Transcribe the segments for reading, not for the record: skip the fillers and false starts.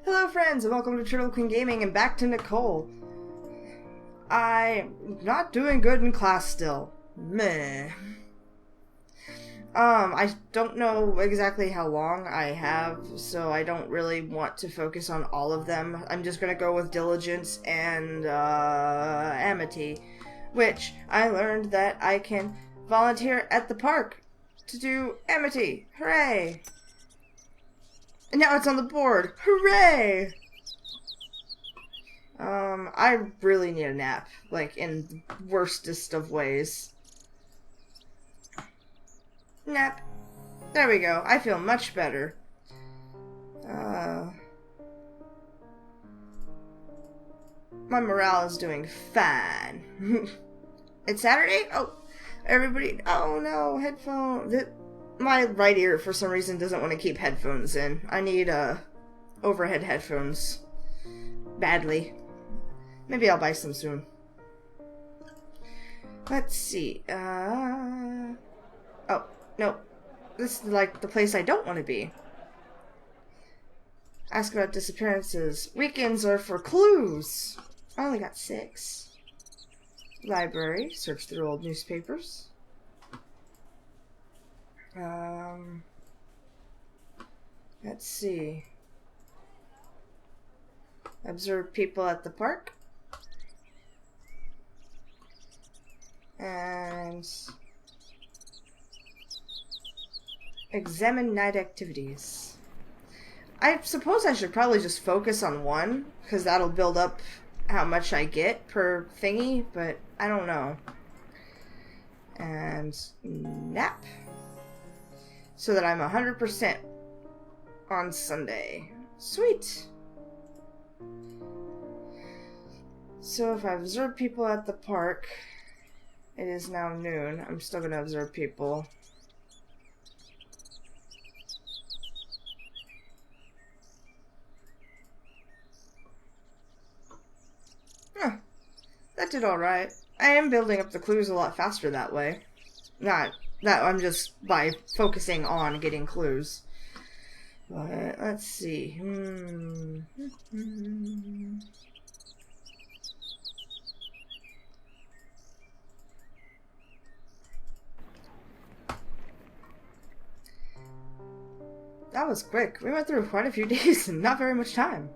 Hello friends and welcome to Turtlequeengaming and back to Nicole. I'm not doing good in class still. Meh. I don't know exactly how long I have, so I don't really want to focus on all of them. I'm just gonna go with diligence and, amity, which I learned that I can volunteer at the park to do amity. Hooray! And now it's on the board. Hooray! I really need a nap, like in the worstest of ways. Nap. There we go. I feel much better. My morale is doing fine. It's Saturday? Oh, everybody. Oh no, headphones. My right ear, for some reason, doesn't want to keep headphones in. I need, overhead headphones. Badly. Maybe I'll buy some soon. Let's see. Oh, no. This is like the place I don't want to be. Ask about disappearances. Weekends are for clues. I only got 6. Library. Search through old newspapers. Let's see. Observe people at the park. And examine night activities. I suppose I should probably just focus on one, because that'll build up how much I get per thingy, but I don't know. And nap. So that I'm 100% on Sunday. Sweet! So if I observe people at the park, it is now noon. I'm still gonna observe people. Huh. That did alright. I am building up the clues a lot faster that way. Not that I'm just by focusing on getting clues. But let's see. That was quick. We went through quite a few days and not very much time.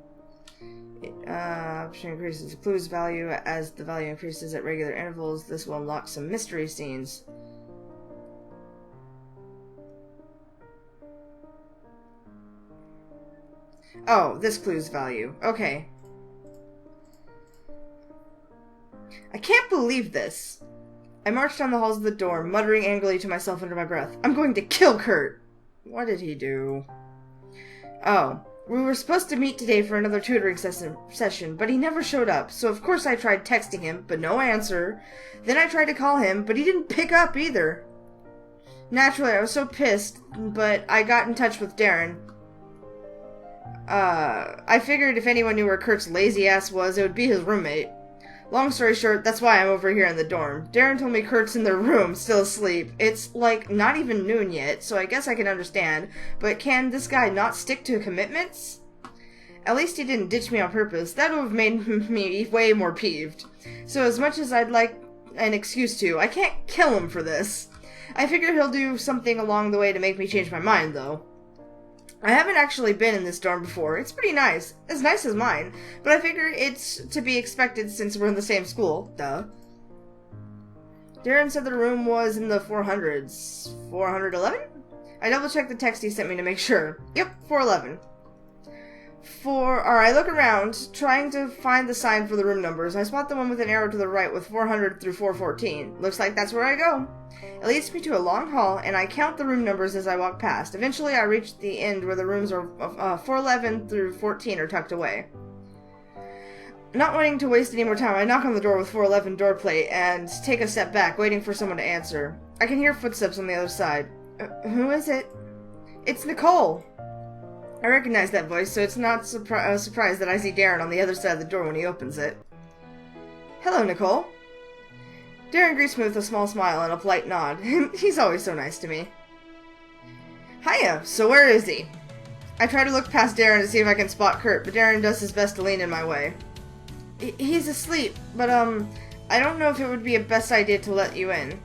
Option increases the clues value. As the value increases at regular intervals, this will unlock some mystery scenes. Oh, this clue's value. Okay. I can't believe this. I marched down the halls of the door, muttering angrily to myself under my breath. I'm going to kill Kurt! What did he do? Oh, we were supposed to meet today for another tutoring session, but he never showed up, so of course I tried texting him, but no answer. Then I tried to call him, but he didn't pick up either. Naturally, I was so pissed, but I got in touch with Darren. I figured if anyone knew where Kurt's lazy ass was, it would be his roommate. Long story short, that's why I'm over here in the dorm. Darren told me Kurt's in their room, still asleep. It's, like, not even noon yet, so I guess I can understand. But can this guy not stick to commitments? At least he didn't ditch me on purpose. That would have made me way more peeved. So as much as I'd like an excuse to, I can't kill him for this. I figure he'll do something along the way to make me change my mind, though. I haven't actually been in this dorm before. It's pretty nice. As nice as mine. But I figure it's to be expected since we're in the same school. Duh. Darren said the room was in the 400s. 411? I double-checked the text he sent me to make sure. Yep, 411. I look around, trying to find the sign for the room numbers. I spot the one with an arrow to the right with 400 through 414. Looks like that's where I go. It leads me to a long hall, and I count the room numbers as I walk past. Eventually, I reach the end where the rooms are 411 through 14 are tucked away. Not wanting to waste any more time, I knock on the door with 411 door plate and take a step back, waiting for someone to answer. I can hear footsteps on the other side. Who is it? It's Nicole! I recognize that voice, so it's not a surprise that I see Darren on the other side of the door when he opens it. Hello, Nicole. Darren greets me with a small smile and a polite nod. He's always so nice to me. Hiya, so where is he? I try to look past Darren to see if I can spot Kurt, but Darren does his best to lean in my way. He's asleep, but I don't know if it would be a best idea to let you in.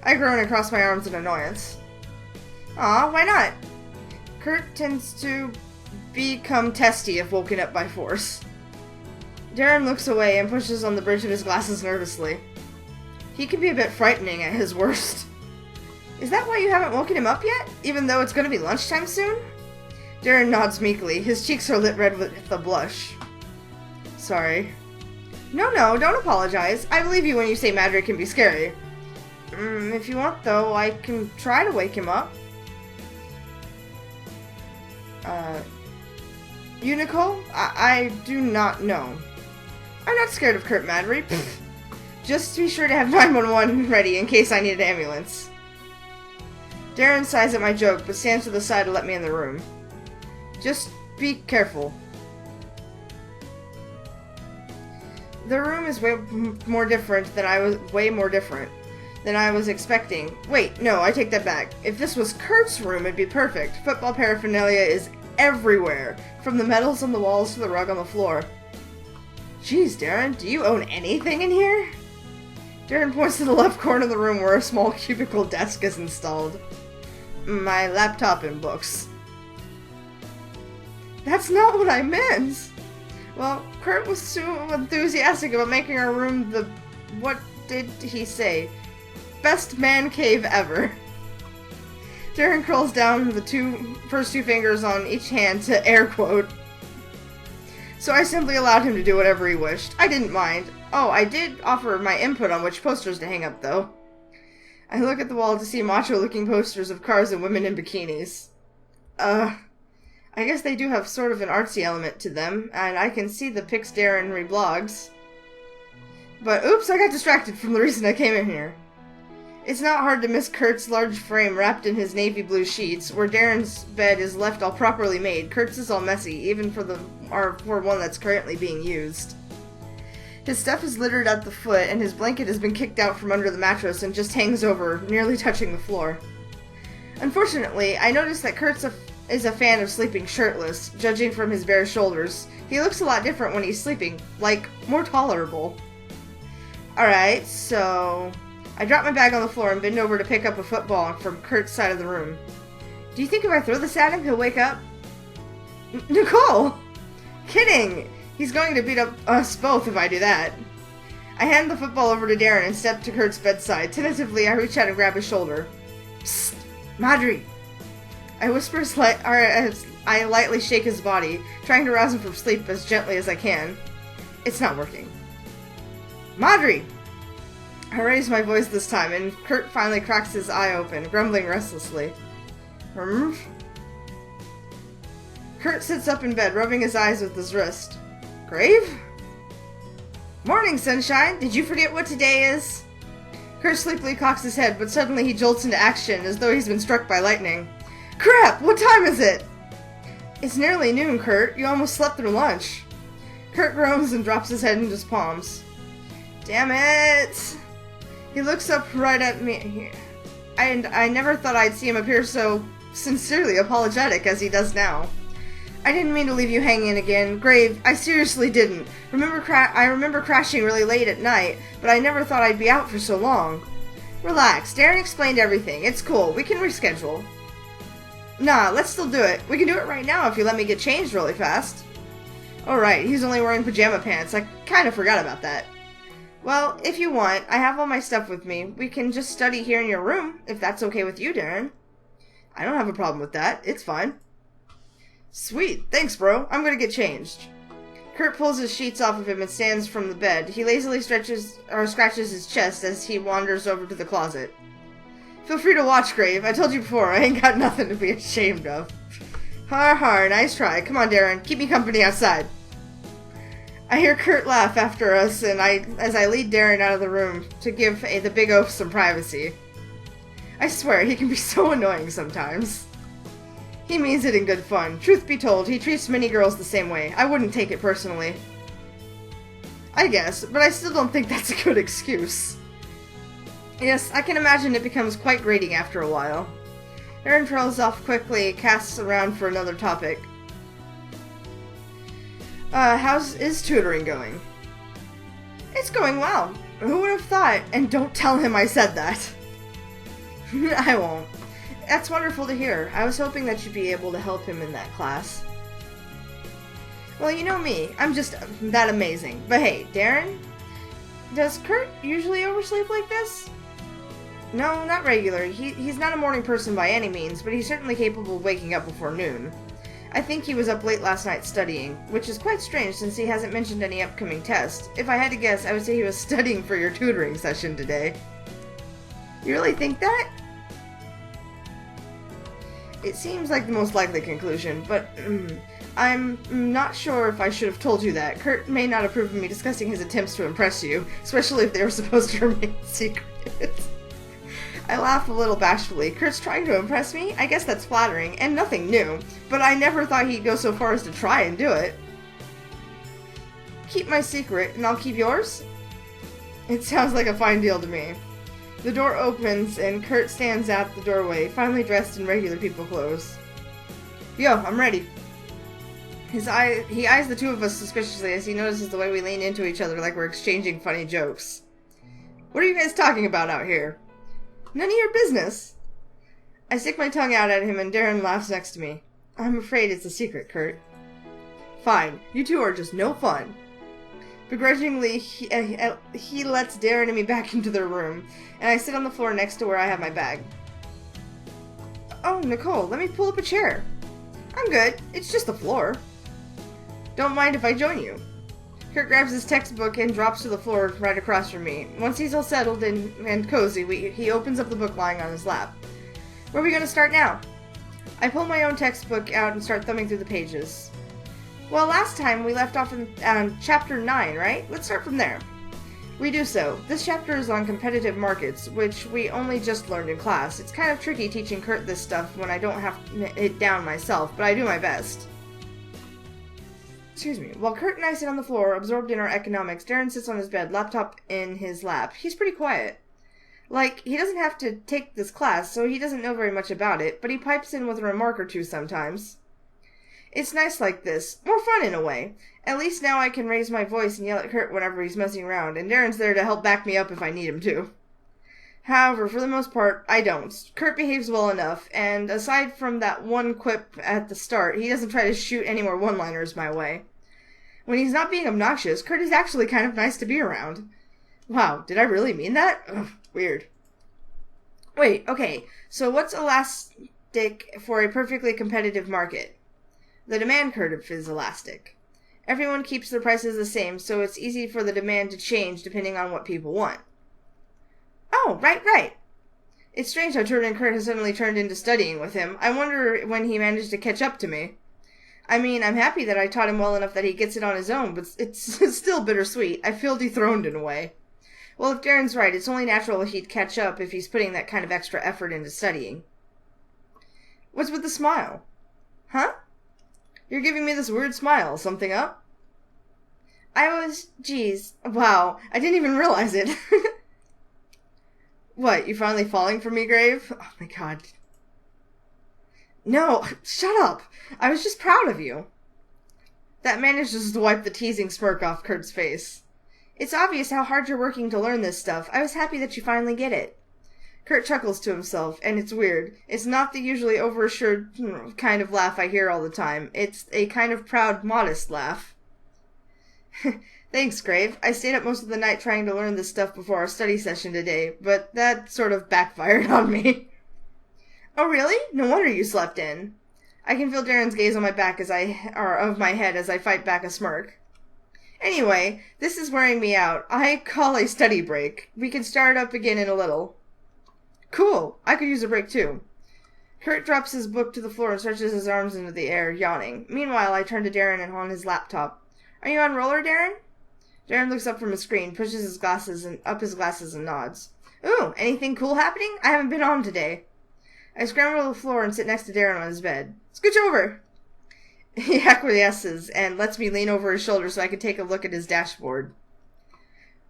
I groan and cross my arms in annoyance. Aw, why not? Kurt tends to become testy if woken up by force. Darren looks away and pushes on the bridge of his glasses nervously. He can be a bit frightening at his worst. Is that why you haven't woken him up yet, even though it's going to be lunchtime soon? Darren nods meekly. His cheeks are lit red with a blush. Sorry. No, don't apologize. I believe you when you say Madrid can be scary. If you want, though, I can try to wake him up. You, Nicole? I do not know. I'm not scared of Kurt Madry. Just be sure to have 911 ready in case I need an ambulance. Darren sighs at my joke, but stands to the side to let me in the room. Just be careful. The room is way more different than I was expecting. Wait, no, I take that back. If this was Kurt's room, it'd be perfect. Football paraphernalia is everywhere, from the medals on the walls to the rug on the floor. Jeez, Darren, do you own anything in here? Darren points to the left corner of the room where a small cubicle desk is installed. My laptop and books. That's not what I meant! Well, Kurt was so enthusiastic about making our room the... what did he say? Best man cave ever. Darren curls down the first two fingers on each hand to air quote. So I simply allowed him to do whatever he wished. I didn't mind. Oh, I did offer my input on which posters to hang up, though. I look at the wall to see macho-looking posters of cars and women in bikinis. I guess they do have sort of an artsy element to them, and I can see the pics Darren reblogs. But oops, I got distracted from the reason I came in here. It's not hard to miss Kurt's large frame wrapped in his navy blue sheets. Where Darren's bed is left all properly made, Kurt's is all messy, even for one that's currently being used. His stuff is littered at the foot, and his blanket has been kicked out from under the mattress and just hangs over, nearly touching the floor. Unfortunately, I noticed that Kurt is a fan of sleeping shirtless, judging from his bare shoulders. He looks a lot different when he's sleeping, like, more tolerable. Alright, so... I drop my bag on the floor and bend over to pick up a football from Kurt's side of the room. Do you think if I throw this at him, he'll wake up? Nicole! Kidding! He's going to beat up us both if I do that. I hand the football over to Darren and step to Kurt's bedside. Tentatively, I reach out and grab his shoulder. Psst! Madry! I whisper as I lightly shake his body, trying to rouse him from sleep as gently as I can. It's not working. Madry! I raise my voice this time, and Kurt finally cracks his eye open, grumbling restlessly. Kurt sits up in bed, rubbing his eyes with his wrist. Grave? Morning, sunshine! Did you forget what today is? Kurt sleepily cocks his head, but suddenly he jolts into action, as though he's been struck by lightning. Crap! What time is it? It's nearly noon, Kurt. You almost slept through lunch. Kurt groans and drops his head into his palms. Damn it! He looks up right at me, and I never thought I'd see him appear so sincerely apologetic as he does now. I didn't mean to leave you hanging again. Grave, I seriously didn't. I remember crashing really late at night, but I never thought I'd be out for so long. Relax, Darren explained everything. It's cool, we can reschedule. Nah, let's still do it. We can do it right now if you let me get changed really fast. Oh right, he's only wearing pajama pants. I kinda forgot about that. Well, if you want, I have all my stuff with me. We can just study here in your room, if that's okay with you, Darren. I don't have a problem with that. It's fine. Sweet. Thanks, bro. I'm gonna get changed. Kurt pulls his sheets off of him and stands from the bed. He lazily scratches his chest as he wanders over to the closet. Feel free to watch, Grave. I told you before, I ain't got nothing to be ashamed of. Har, nice try. Come on, Darren. Keep me company outside. I hear Kurt laugh after us, and as I lead Darren out of the room to give the big oaf some privacy. I swear, he can be so annoying sometimes. He means it in good fun. Truth be told, he treats many girls the same way. I wouldn't take it personally. I guess, but I still don't think that's a good excuse. Yes, I can imagine it becomes quite grating after a while. Darren trails off quickly, casts around for another topic. How's tutoring going? It's going well. Who would have thought? And don't tell him I said that. I won't. That's wonderful to hear. I was hoping that you'd be able to help him in that class. Well, you know me. I'm just that amazing. But hey, Darren? Does Kurt usually oversleep like this? No, not regular. He's not a morning person by any means, but he's certainly capable of waking up before noon. I think he was up late last night studying, which is quite strange since he hasn't mentioned any upcoming tests. If I had to guess, I would say he was studying for your tutoring session today. You really think that? It seems like the most likely conclusion, but I'm not sure if I should have told you that. Kurt may not approve of me discussing his attempts to impress you, especially if they were supposed to remain secret. I laugh a little bashfully. Kurt's trying to impress me? I guess that's flattering, and nothing new, but I never thought he'd go so far as to try and do it. Keep my secret, and I'll keep yours? It sounds like a fine deal to me. The door opens, and Kurt stands at the doorway, finally dressed in regular people clothes. Yo, I'm ready. He eyes the two of us suspiciously as he notices the way we lean into each other like we're exchanging funny jokes. What are you guys talking about out here? None of your business. I stick my tongue out at him and Darren laughs next to me. I'm afraid it's a secret, Kurt. Fine, you two are just no fun. Begrudgingly, he lets Darren and me back into their room, and I sit on the floor next to where I have my bag. Oh, Nicole, let me pull up a chair. I'm good, it's just the floor. Don't mind if I join you. Kurt grabs his textbook and drops to the floor right across from me. Once he's all settled and cozy, he opens up the book lying on his lap. Where are we going to start now? I pull my own textbook out and start thumbing through the pages. Well, last time we left off in chapter 9, right? Let's start from there. We do so. This chapter is on competitive markets, which we only just learned in class. It's kind of tricky teaching Kurt this stuff when I don't have it down myself, but I do my best. Excuse me. While Kurt and I sit on the floor, absorbed in our economics, Darren sits on his bed, laptop in his lap. He's pretty quiet. Like, he doesn't have to take this class, so he doesn't know very much about it, but he pipes in with a remark or two sometimes. It's nice like this. More fun in a way. At least now I can raise my voice and yell at Kurt whenever he's messing around, and Darren's there to help back me up if I need him to. However, for the most part, I don't. Kurt behaves well enough, and aside from that one quip at the start, he doesn't try to shoot any more one-liners my way. When he's not being obnoxious, Kurt is actually kind of nice to be around. Wow, did I really mean that? Ugh, weird. Wait, okay, so what's elastic for a perfectly competitive market? The demand curve is elastic. Everyone keeps their prices the same, so it's easy for the demand to change depending on what people want. Oh, right. It's strange how Turd and Kurt has suddenly turned into studying with him. I wonder when he managed to catch up to me. I mean, I'm happy that I taught him well enough that he gets it on his own, but it's still bittersweet. I feel dethroned in a way. Well, if Darren's right, it's only natural he'd catch up if he's putting that kind of extra effort into studying. What's with the smile? Huh? You're giving me this weird smile. Something up? Geez. Wow, I didn't even realize it. What, you finally falling for me, Grave? Oh my god. No, shut up. I was just proud of you. That manages to wipe the teasing smirk off Kurt's face. It's obvious how hard you're working to learn this stuff. I was happy that you finally get it. Kurt chuckles to himself, and it's weird. It's not the usually overassured kind of laugh I hear all the time. It's a kind of proud, modest laugh. Thanks, Grave. I stayed up most of the night trying to learn this stuff before our study session today, but that sort of backfired on me. Oh, really? No wonder you slept in. I can feel Darren's gaze on my back of my head as I fight back a smirk. Anyway, this is wearing me out. I call a study break. We can start up again in a little. Cool. I could use a break too. Kurt drops his book to the floor and stretches his arms into the air, yawning. Meanwhile, I turn to Darren and on his laptop. Are you on roller, Darren? Darren looks up from his screen, pushes his glasses and nods. Ooh, anything cool happening? I haven't been on today. I scramble to the floor and sit next to Darren on his bed. Scooch over! He acquiesces and lets me lean over his shoulder so I can take a look at his dashboard.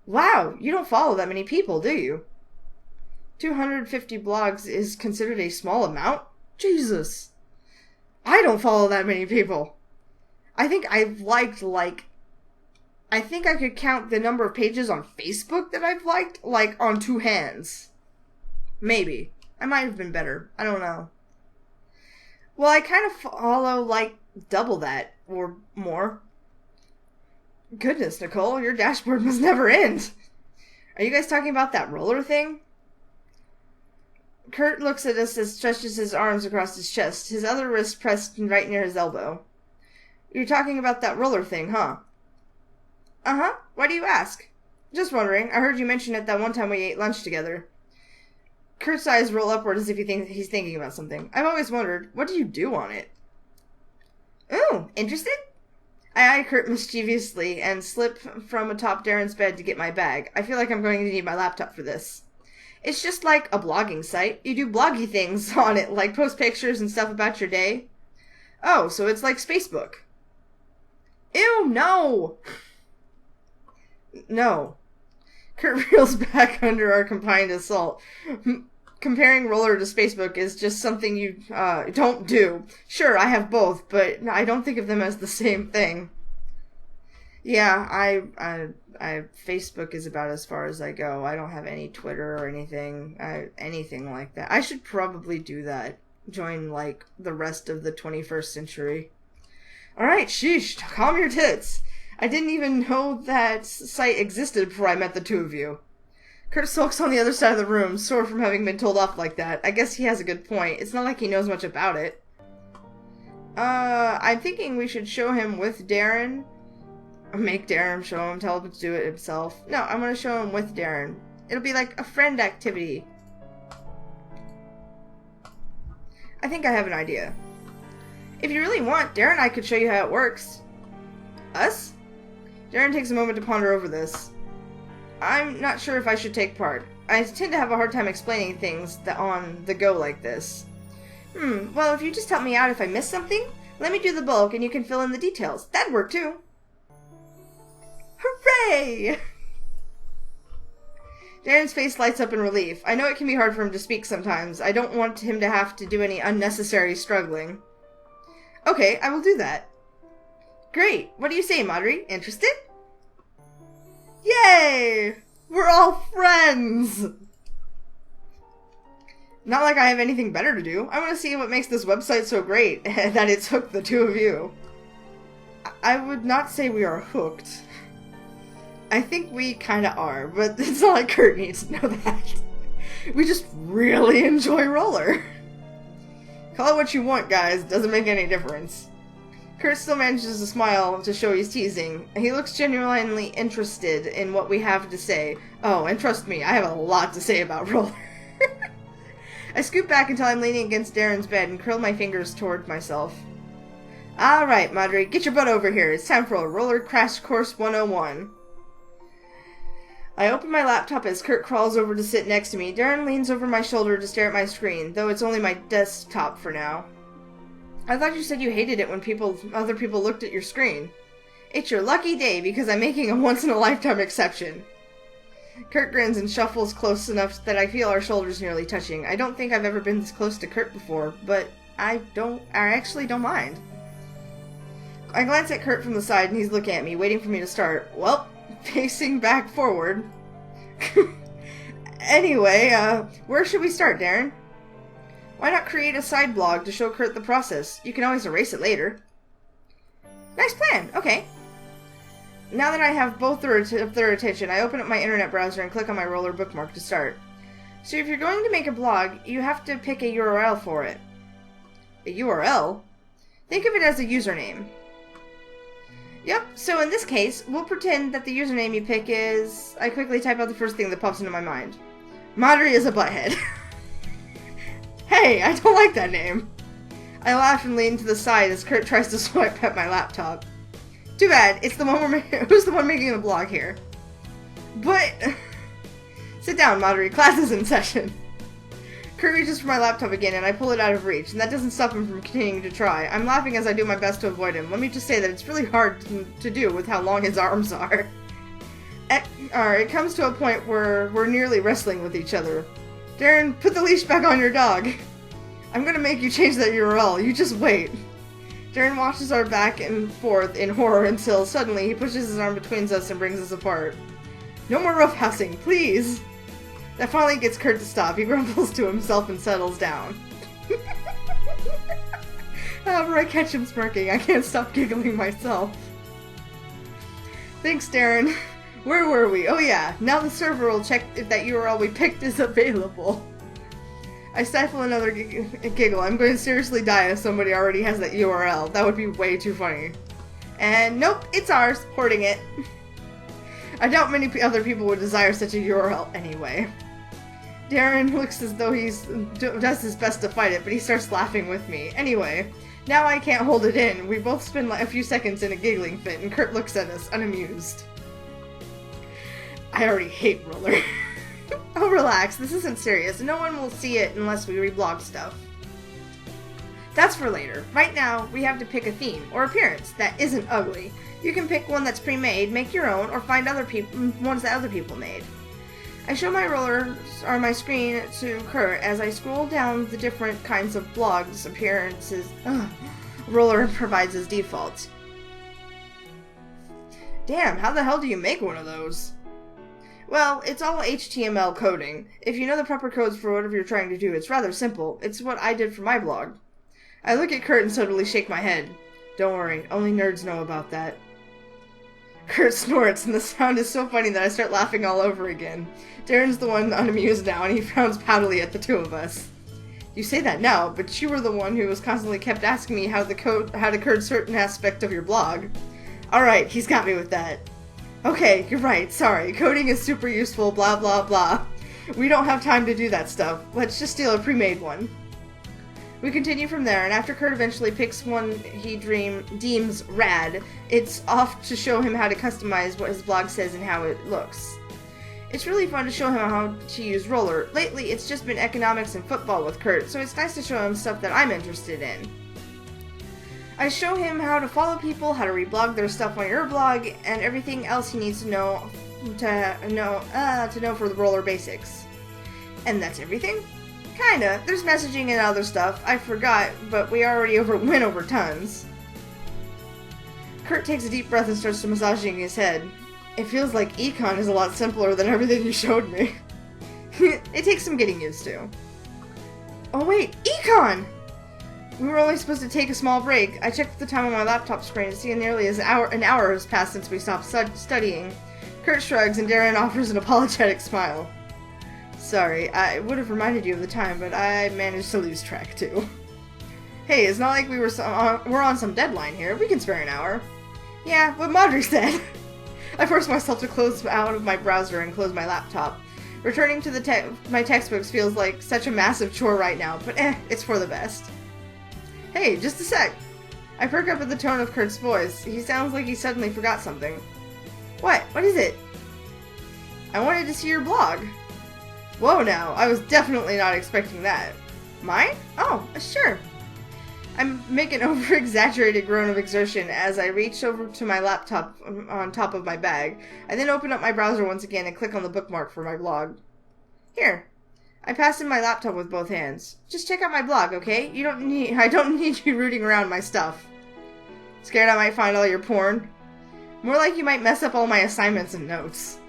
Wow, you don't follow that many people, do you? 250 blogs is considered a small amount? Jesus. I don't follow that many people. I think I've liked, I think I could count the number of pages on Facebook that I've liked, on 2 hands. Maybe. I might have been better. I don't know. Well, I kind of follow, double that, or more. Goodness, Nicole, your dashboard must never end. Are you guys talking about that roller thing? Kurt looks at us and stretches his arms across his chest, his other wrist pressed right near his elbow. You're talking about that roller thing, huh? Uh-huh. Why do you ask? Just wondering. I heard you mention it that one time we ate lunch together. Kurt's eyes roll upward as if he's thinking about something. I've always wondered, what do you do on it? Ooh, interested? I eye Kurt mischievously and slip from atop Darren's bed to get my bag. I feel like I'm going to need my laptop for this. It's just like a blogging site. You do bloggy things on it, like post pictures and stuff about your day. Oh, so it's like Spacebook. Ew, no! No. Kurt reels back under our combined assault. Comparing Roller to Spacebook is just something you don't do. Sure, I have both, but I don't think of them as the same thing. Yeah, I Facebook is about as far as I go. I don't have any Twitter or anything like that. I should probably do that. Join, the rest of the 21st century. Alright, sheesh, calm your tits. I didn't even know that site existed before I met the two of you. Kurt sulks on the other side of the room, sore from having been told off like that. I guess he has a good point. It's not like he knows much about it. I'm thinking we should show him with Darren. Make Darren show him, tell him to do it himself. No, I'm gonna show him with Darren. It'll be like a friend activity. I think I have an idea. If you really want, Darren and I could show you how it works. Us? Darren takes a moment to ponder over this. I'm not sure if I should take part. I tend to have a hard time explaining things on the go like this. Well, if you just help me out if I miss something, let me do the bulk and you can fill in the details. That'd work too. Hooray! Darren's face lights up in relief. I know it can be hard for him to speak sometimes. I don't want him to have to do any unnecessary struggling. Okay, I will do that. Great. What do you say, Madri? Interested? Yay! We're all friends! Not like I have anything better to do. I want to see what makes this website so great that it's hooked the two of you. I would not say we are hooked. I think we kinda are, but it's not like Kurt needs to know that. We just really enjoy Roller. Call it what you want, guys. Doesn't make any difference. Kurt still manages to smile to show he's teasing. He looks genuinely interested in what we have to say. Oh, and trust me, I have a lot to say about Roller. I scoot back until I'm leaning against Darren's bed and curl my fingers toward myself. Alright, Madri, get your butt over here. It's time for a Roller Crash Course 101. I open my laptop as Kurt crawls over to sit next to me. Darren leans over my shoulder to stare at my screen, though it's only my desktop for now. I thought you said you hated it when other people looked at your screen. It's your lucky day because I'm making a once-in-a-lifetime exception. Kurt grins and shuffles close enough that I feel our shoulders nearly touching. I don't think I've ever been this close to Kurt before, but I actually don't mind. I glance at Kurt from the side and he's looking at me, waiting for me to start. Well, facing back forward. Anyway, where should we start, Darren? Why not create a side blog to show Kurt the process? You can always erase it later. Nice plan, okay. Now that I have both of their attention, I open up my internet browser and click on my Roller bookmark to start. So if you're going to make a blog, you have to pick a URL for it. A URL? Think of it as a username. Yep, so in this case, we'll pretend that the username you pick is... I quickly type out the first thing that pops into my mind. Madri is a butthead. Hey, I don't like that name. I laugh and lean to the side as Kurt tries to swipe at my laptop. Too bad, it's the one who's the one making the blog here. But... Sit down, Madri, class is in session. Kurt reaches for my laptop again and I pull it out of reach, and that doesn't stop him from continuing to try. I'm laughing as I do my best to avoid him. Let me just say that it's really hard to do with how long his arms are. It comes to a point where we're nearly wrestling with each other. Darren, put the leash back on your dog. I'm gonna make you change that URL, you just wait. Darren watches our back and forth in horror until suddenly he pushes his arm between us and brings us apart. No more roughhousing, please! That finally gets Kurt to stop. He grumbles to himself and settles down. However, I catch him smirking. I can't stop giggling myself. Thanks, Darren. Where were we? Oh yeah, now the server will check if that URL we picked is available. I stifle another giggle. I'm going to seriously die if somebody already has that URL. That would be way too funny. And nope, it's ours. Hoarding it. I doubt many other people would desire such a URL anyway. Darren looks as though he does his best to fight it, but he starts laughing with me. Anyway, now I can't hold it in. We both spend like a few seconds in a giggling fit, and Kurt looks at us, unamused. I already hate Roller. Oh, relax. This isn't serious. No one will see it unless we reblog stuff. That's for later. Right now, we have to pick a theme, or appearance, that isn't ugly. You can pick one that's pre-made, make your own, or find ones that other people made. I show my rollers or my screen to Kurt as I scroll down the different kinds of blogs appearances Roller provides as default. Damn, how the hell do you make one of those? Well, it's all HTML coding. If you know the proper codes for whatever you're trying to do, it's rather simple. It's what I did for my blog. I look at Kurt and suddenly shake my head. Don't worry, only nerds know about that. Kurt snorts, and the sound is so funny that I start laughing all over again. Darren's the one unamused now, and he frowns proudly at the two of us. You say that now, but you were the one who was constantly kept asking me how to code certain aspect of your blog. Alright, he's got me with that. Okay, you're right, sorry. Coding is super useful, blah blah blah. We don't have time to do that stuff. Let's just steal a pre-made one. We continue from there, and after Kurt eventually picks one he deems rad, it's off to show him how to customize what his blog says and how it looks. It's really fun to show him how to use Roller. Lately, it's just been economics and football with Kurt, so it's nice to show him stuff that I'm interested in. I show him how to follow people, how to reblog their stuff on your blog, and everything else he needs to know for the Roller basics. And that's everything? Kinda. There's messaging and other stuff. I forgot, but we already went over tons. Kurt takes a deep breath and starts to massaging his head. It feels like econ is a lot simpler than everything you showed me. It takes some getting used to. Oh wait, econ! We were only supposed to take a small break. I checked the time on my laptop screen to see nearly an hour has passed since we stopped studying. Kurt shrugs and Darren offers an apologetic smile. Sorry, I would have reminded you of the time, but I managed to lose track too. Hey, it's not like we're on some deadline here. We can spare an hour. Yeah, what Madri said. I forced myself to close out of my browser and close my laptop. Returning to my textbooks feels like such a massive chore right now, but it's for the best. Hey, just a sec. I perk up at the tone of Kurt's voice. He sounds like he suddenly forgot something. What? What is it? I wanted to see your blog. Whoa now, I was definitely not expecting that. Mine? Oh, sure. I'm making an over-exaggerated groan of exertion as I reach over to my laptop on top of my bag. I then open up my browser once again and click on the bookmark for my blog. Here. I pass in my laptop with both hands. Just check out my blog, okay? I don't need you rooting around my stuff. Scared I might find all your porn? More like you might mess up all my assignments and notes.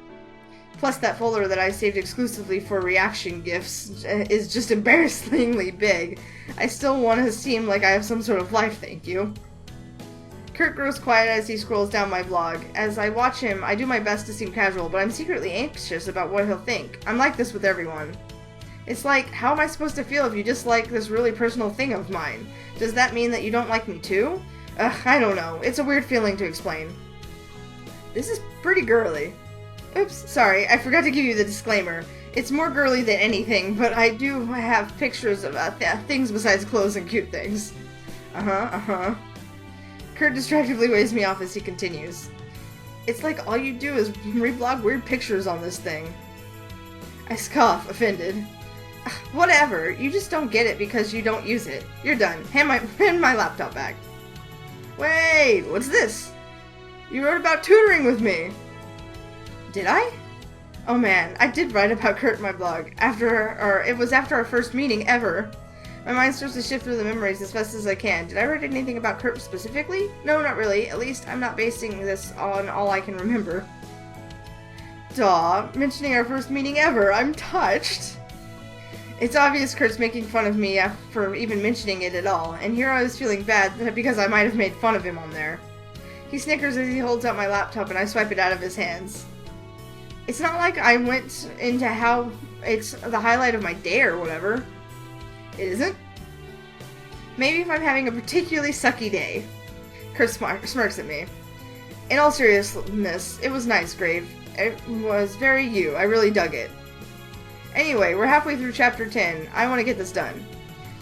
Plus that folder that I saved exclusively for reaction gifs is just embarrassingly big. I still want to seem like I have some sort of life, thank you. Kurt grows quiet as he scrolls down my blog. As I watch him, I do my best to seem casual, but I'm secretly anxious about what he'll think. I'm like this with everyone. It's like, how am I supposed to feel if you dislike this really personal thing of mine? Does that mean that you don't like me too? I don't know. It's a weird feeling to explain. This is pretty girly. Oops, sorry, I forgot to give you the disclaimer. It's more girly than anything, but I do have pictures of things besides clothes and cute things. Kurt distractedly waves me off as he continues. It's like all you do is reblog weird pictures on this thing. I scoff, offended. Whatever, you just don't get it because you don't use it. You're done. Hand my laptop back. Wait, what's this? You wrote about tutoring with me. Did I? Oh man, I did write about Kurt in my blog. It was after our first meeting ever. My mind starts to shift through the memories as fast as I can. Did I write anything about Kurt specifically? No, not really. At least I'm not basing this on all I can remember. Daw, mentioning our first meeting ever. I'm touched. It's obvious Kurt's making fun of me for even mentioning it at all, and here I was feeling bad because I might have made fun of him on there. He snickers as he holds out my laptop and I swipe it out of his hands. It's not like I went into how it's the highlight of my day or whatever. It isn't? Maybe if I'm having a particularly sucky day. Kurt smirks at me. In all seriousness, it was nice, Grave. It was very you. I really dug it. Anyway, we're halfway through chapter 10. I want to get this done.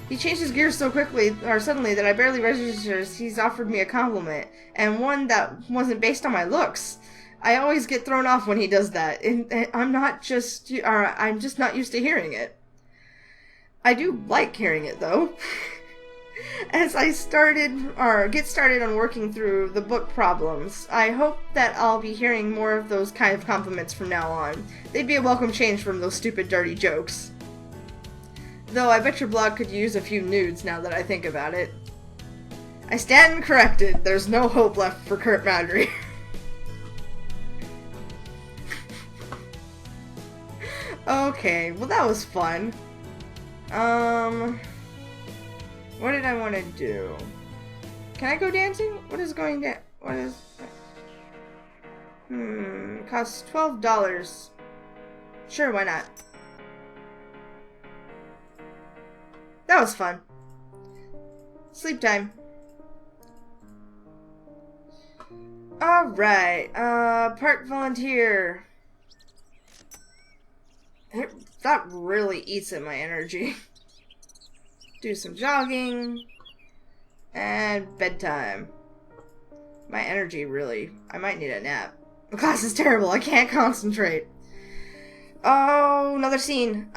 He changes gears so quickly, or suddenly, that I barely register he's offered me a compliment, and one that wasn't based on my looks. I always get thrown off when he does that, and I'm just not used to hearing it. I do like hearing it, though. As I get started on working through the book problems, I hope that I'll be hearing more of those kind of compliments from now on. They'd be a welcome change from those stupid, dirty jokes. Though I bet your blog could use a few nudes now that I think about it. I stand corrected. There's no hope left for Kurt Maudry. Okay, well that was fun. What did I want to do? Can I go dancing? What is going down? What is... Costs $12. Sure, why not? That was fun. Sleep time. Alright, park volunteer. That really eats at my energy. Do some jogging. And bedtime. My energy really... I might need a nap. The class is terrible. I can't concentrate. Oh, another scene.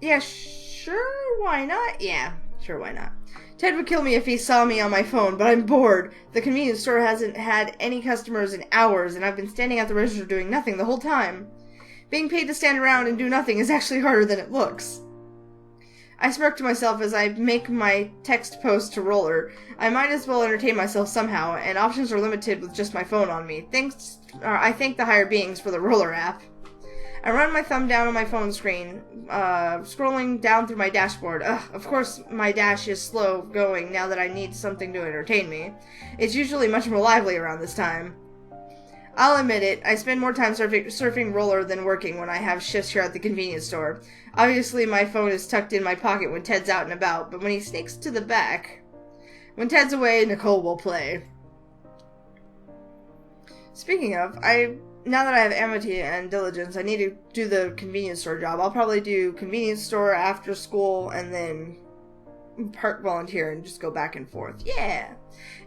Yeah, sure, why not? Yeah, sure, why not? Ted would kill me if he saw me on my phone, but I'm bored. The convenience store hasn't had any customers in hours, and I've been standing at the register doing nothing the whole time. Being paid to stand around and do nothing is actually harder than it looks. I smirk to myself as I make my text post to Roller. I might as well entertain myself somehow, and options are limited with just my phone on me. I thank the higher beings for the Roller app. I run my thumb down on my phone screen, scrolling down through my dashboard. Of course, my dash is slow going now that I need something to entertain me. It's usually much more lively around this time. I'll admit it, I spend more time surfing Roller than working when I have shifts here at the convenience store. Obviously, my phone is tucked in my pocket when Ted's out and about, but when he sneaks to the back... When Ted's away, Nicole will play. Speaking of, now that I have amity and diligence, I need to do the convenience store job. I'll probably do convenience store after school and then park volunteer and just go back and forth. Yeah.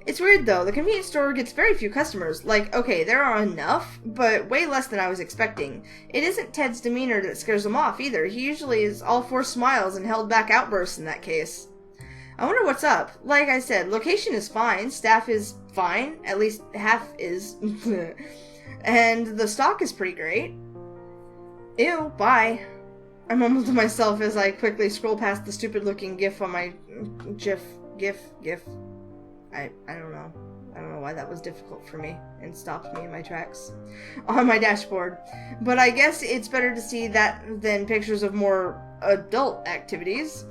It's weird though. The convenience store gets very few customers. Like, okay, there are enough, but way less than I was expecting. It isn't Ted's demeanor that scares him off either. He usually is all for smiles and held back outbursts in that case. I wonder what's up. Like I said, location is fine. Staff is fine. At least half is. And the stock is pretty great. Ew, bye. I mumble to myself as I quickly scroll past the stupid-looking GIF on my... GIF. I don't know. I don't know why that was difficult for me and stopped me in my tracks on my dashboard. But I guess it's better to see that than pictures of more adult activities.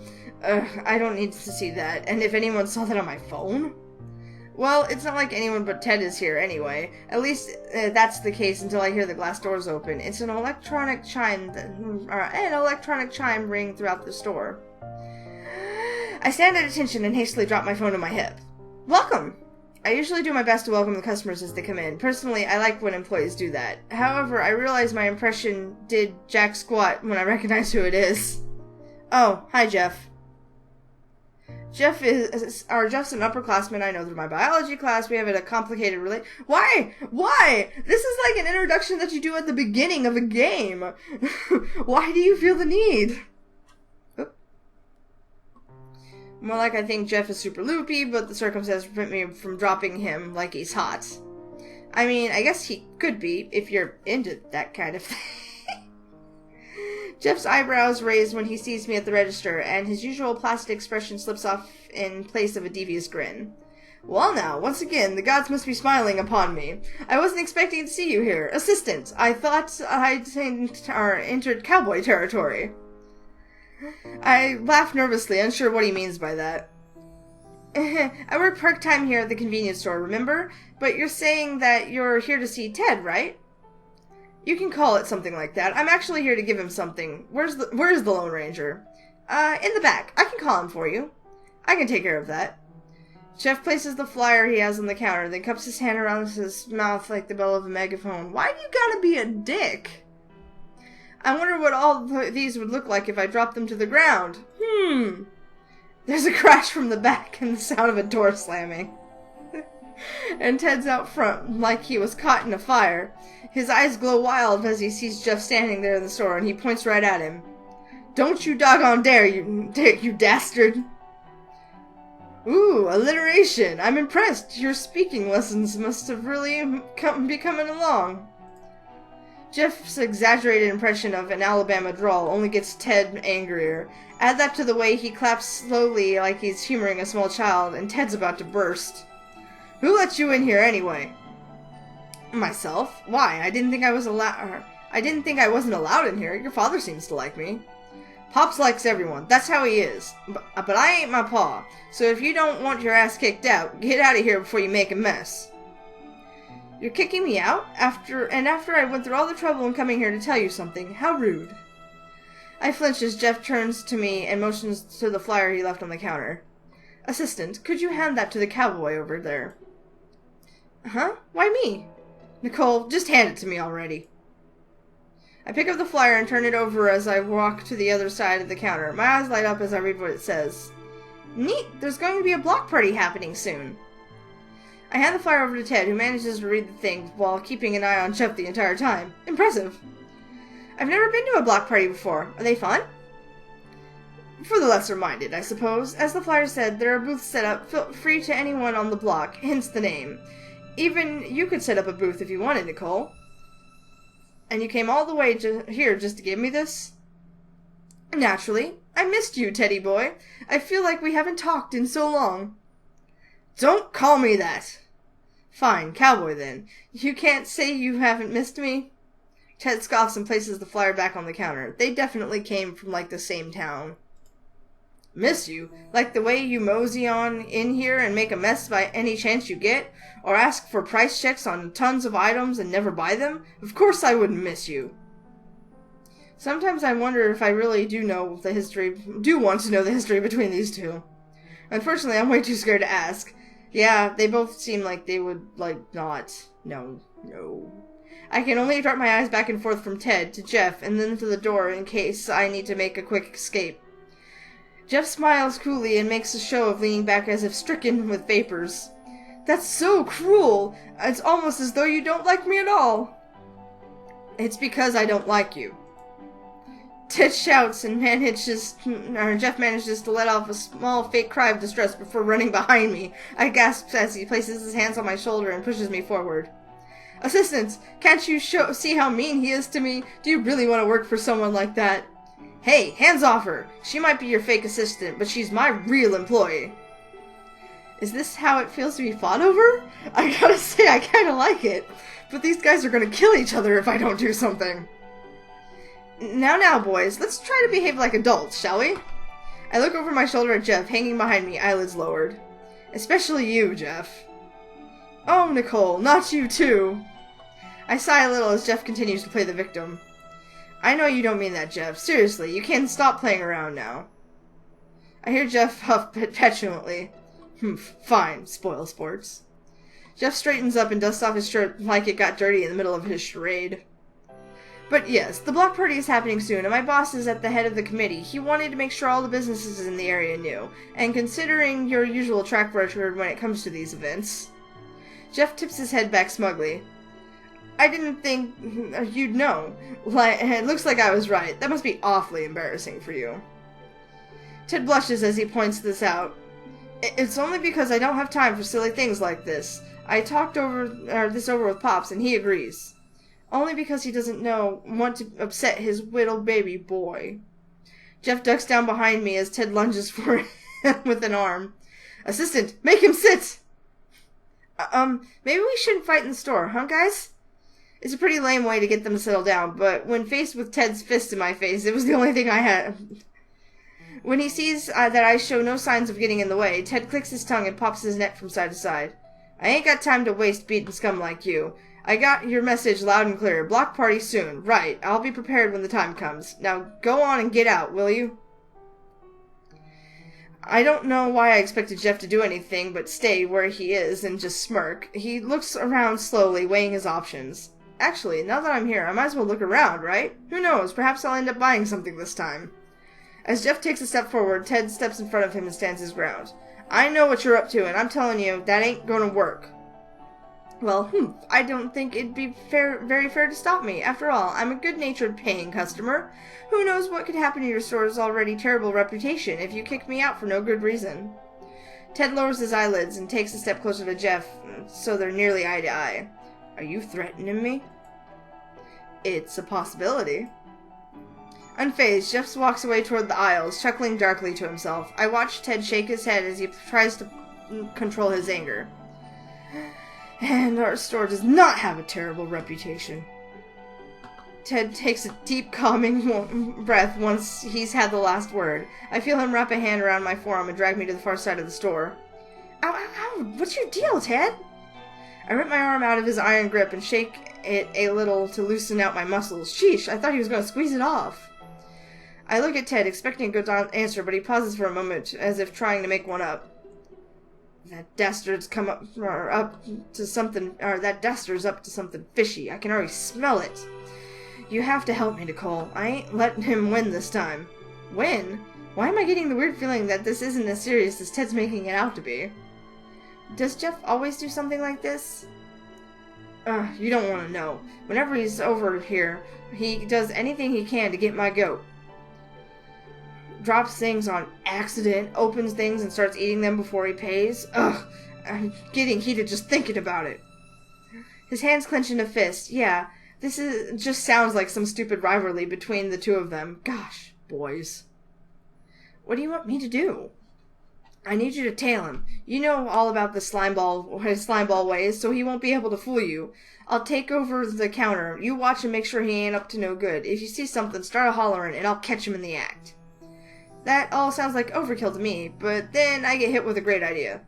I don't need to see that. And if anyone saw that on my phone... Well, it's not like anyone but Ted is here anyway. At least that's the case until I hear the glass doors open. It's an electronic chime ring throughout the store. I stand at attention and hastily drop my phone to my hip. Welcome! I usually do my best to welcome the customers as they come in. Personally, I like when employees do that. However, I realize my impression did jack squat when I recognize who it is. Oh, hi Jeff. Jeff's an upperclassman I know through my biology class. We have a complicated Why? This is like an introduction that you do at the beginning of a game. Why do you feel the need? Oop. More like I think Jeff is super loopy, but the circumstances prevent me from dropping him like he's hot. I mean, I guess he could be, if you're into that kind of thing. Jeff's eyebrows raise when he sees me at the register, and his usual placid expression slips off in place of a devious grin. Well now, once again, the gods must be smiling upon me. I wasn't expecting to see you here. Assistant, I thought I'd entered cowboy territory. I laugh nervously, unsure what he means by that. I work part-time here at the convenience store, remember? But you're saying that you're here to see Ted, right? You can call it something like that. I'm actually here to give him something. Where's the Lone Ranger? In the back. I can call him for you. I can take care of that. Jeff places the flyer he has on the counter, then cups his hand around his mouth like the bell of a megaphone. Why do you gotta be a dick? I wonder what all these would look like if I dropped them to the ground. There's a crash from the back and the sound of a door slamming. And Ted's out front like he was caught in a fire. His eyes glow wild as he sees Jeff standing there in the store, and he points right at him. Don't you doggone dare, you dastard! Ooh, alliteration! I'm impressed. Your speaking lessons must have really be coming along. Jeff's exaggerated impression of an Alabama drawl only gets Ted angrier. Add that to the way he claps slowly like he's humoring a small child, and Ted's about to burst. Who let you in here anyway? Myself? Why? I didn't think I wasn't allowed in here. Your father seems to like me. Pops likes everyone. That's how he is. But I ain't my pa. So if you don't want your ass kicked out, get out of here before you make a mess. You're kicking me out? After I went through all the trouble in coming here to tell you something. How rude. I flinch as Jeff turns to me and motions to the flyer he left on the counter. Assistant, could you hand that to the cowboy over there? Huh? Why me? Nicole, just hand it to me already. I pick up the flyer and turn it over as I walk to the other side of the counter. My eyes light up as I read what it says. Neat! There's going to be a block party happening soon. I hand the flyer over to Ted, who manages to read the thing while keeping an eye on Jeff the entire time. Impressive. I've never been to a block party before. Are they fun? For the lesser-minded, I suppose. As the flyer said, there are booths set up, free to anyone on the block, hence the name. Even you could set up a booth if you wanted, Nicole. And you came all the way here just to give me this? Naturally. I missed you, Teddy boy. I feel like we haven't talked in so long. Don't call me that. Fine, cowboy then. You can't say you haven't missed me? Ted scoffs and places the flyer back on the counter. They definitely came from, like, the same town. Miss you? Like the way you mosey on in here and make a mess by any chance you get? Or ask for price checks on tons of items and never buy them? Of course I wouldn't miss you. Sometimes I wonder if I really do want to know the history between these two. Unfortunately, I'm way too scared to ask. Yeah, they both seem like they would, not. No. I can only dart my eyes back and forth from Ted to Jeff and then to the door in case I need to make a quick escape. Jeff smiles coolly and makes a show of leaning back as if stricken with vapors. That's so cruel! It's almost as though you don't like me at all. It's because I don't like you. Ted shouts and Jeff manages to let off a small fake cry of distress before running behind me. I gasp as he places his hands on my shoulder and pushes me forward. Assistant, can't you see how mean he is to me? Do you really want to work for someone like that? Hey, hands off her! She might be your fake assistant, but she's my real employee. Is this how it feels to be fought over? I gotta say, I kinda like it. But these guys are gonna kill each other if I don't do something. Now, boys, let's try to behave like adults, shall we? I look over my shoulder at Jeff, hanging behind me, eyelids lowered. Especially you, Jeff. Oh, Nicole, not you too. I sigh a little as Jeff continues to play the victim. I know you don't mean that, Jeff. Seriously, you can stop playing around now. I hear Jeff huff petulantly. Fine, spoil sports. Jeff straightens up and dusts off his shirt like it got dirty in the middle of his charade. But yes, the block party is happening soon, and my boss is at the head of the committee. He wanted to make sure all the businesses in the area knew, and considering your usual track record when it comes to these events. Jeff tips his head back smugly. I didn't think you'd know. It looks like I was right. That must be awfully embarrassing for you. Ted blushes as he points this out. It's only because I don't have time for silly things like this. I talked this over with Pops, and he agrees. only because he doesn't want to upset his little baby boy. Jeff ducks down behind me as Ted lunges for him with an arm. Assistant, make him sit! Maybe we shouldn't fight in the store, huh, guys? It's a pretty lame way to get them to settle down, but when faced with Ted's fist in my face, it was the only thing I had. When he sees that I show no signs of getting in the way, Ted clicks his tongue and pops his neck from side to side. I ain't got time to waste beating scum like you. I got your message loud and clear. Block party soon. Right, I'll be prepared when the time comes. Now go on and get out, will you? I don't know why I expected Jeff to do anything but stay where he is and just smirk. He looks around slowly, weighing his options. Actually, now that I'm here, I might as well look around, right? Who knows, perhaps I'll end up buying something this time. As Jeff takes a step forward, Ted steps in front of him and stands his ground. I know what you're up to, and I'm telling you, that ain't gonna work. Well, I don't think it'd be very fair to stop me. After all, I'm a good-natured paying customer. Who knows what could happen to your store's already terrible reputation if you kick me out for no good reason. Ted lowers his eyelids and takes a step closer to Jeff, so they're nearly eye to eye. Are you threatening me? It's a possibility. Unfazed, Jeff walks away toward the aisles, chuckling darkly to himself. I watch Ted shake his head as he tries to control his anger. And our store does not have a terrible reputation. Ted takes a deep, calming breath once he's had the last word. I feel him wrap a hand around my forearm and drag me to the far side of the store. Ow, ow, ow! What's your deal, Ted? I rip my arm out of his iron grip and shake it a little to loosen out my muscles. Sheesh, I thought he was going to squeeze it off. I look at Ted, expecting a good answer, but he pauses for a moment, as if trying to make one up. That dastard's up to something fishy. I can already smell it. You have to help me, Nicole. I ain't letting him win this time. Win? Why am I getting the weird feeling that this isn't as serious as Ted's making it out to be? Does Jeff always do something like this? You don't want to know. Whenever he's over here, he does anything he can to get my goat. Drops things on accident, opens things and starts eating them before he pays. Ugh, I'm getting heated just thinking about it. His hands clench in a fist. Yeah, just sounds like some stupid rivalry between the two of them. Gosh, boys. What do you want me to do? I need you to tail him. You know all about his slimeball ways, so he won't be able to fool you. I'll take over the counter. You watch and make sure he ain't up to no good. If you see something, start a hollering, and I'll catch him in the act. That all sounds like overkill to me, but then I get hit with a great idea.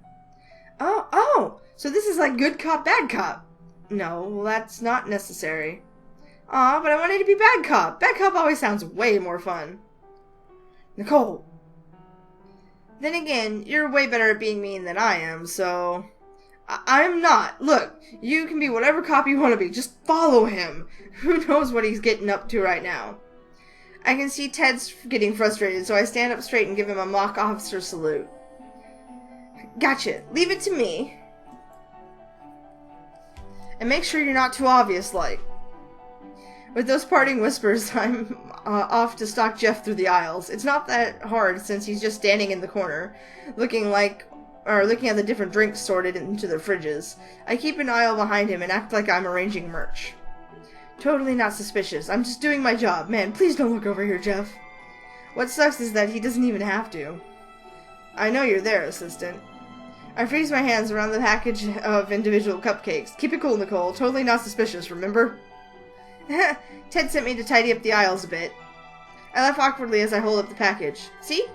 Oh, so this is like good cop, bad cop. No, that's not necessary. Aw, but I wanted to be bad cop. Bad cop always sounds way more fun. Nicole. Then again, you're way better at being mean than I am, so... I'm not. Look, you can be whatever cop you want to be. Just follow him. Who knows what he's getting up to right now. I can see Ted's getting frustrated, so I stand up straight and give him a mock officer salute. Gotcha. Leave it to me. And make sure you're not too obvious-like. With those parting whispers, I'm off to stalk Jeff through the aisles. It's not that hard since he's just standing in the corner, looking at the different drinks sorted into their fridges. I keep an aisle behind him and act like I'm arranging merch. Totally not suspicious. I'm just doing my job. Man, please don't look over here, Jeff. What sucks is that he doesn't even have to. I know you're there, assistant. I freeze my hands around the package of individual cupcakes. Keep it cool, Nicole. Totally not suspicious, remember? Ted sent me to tidy up the aisles a bit. I laugh awkwardly as I hold up the package. See?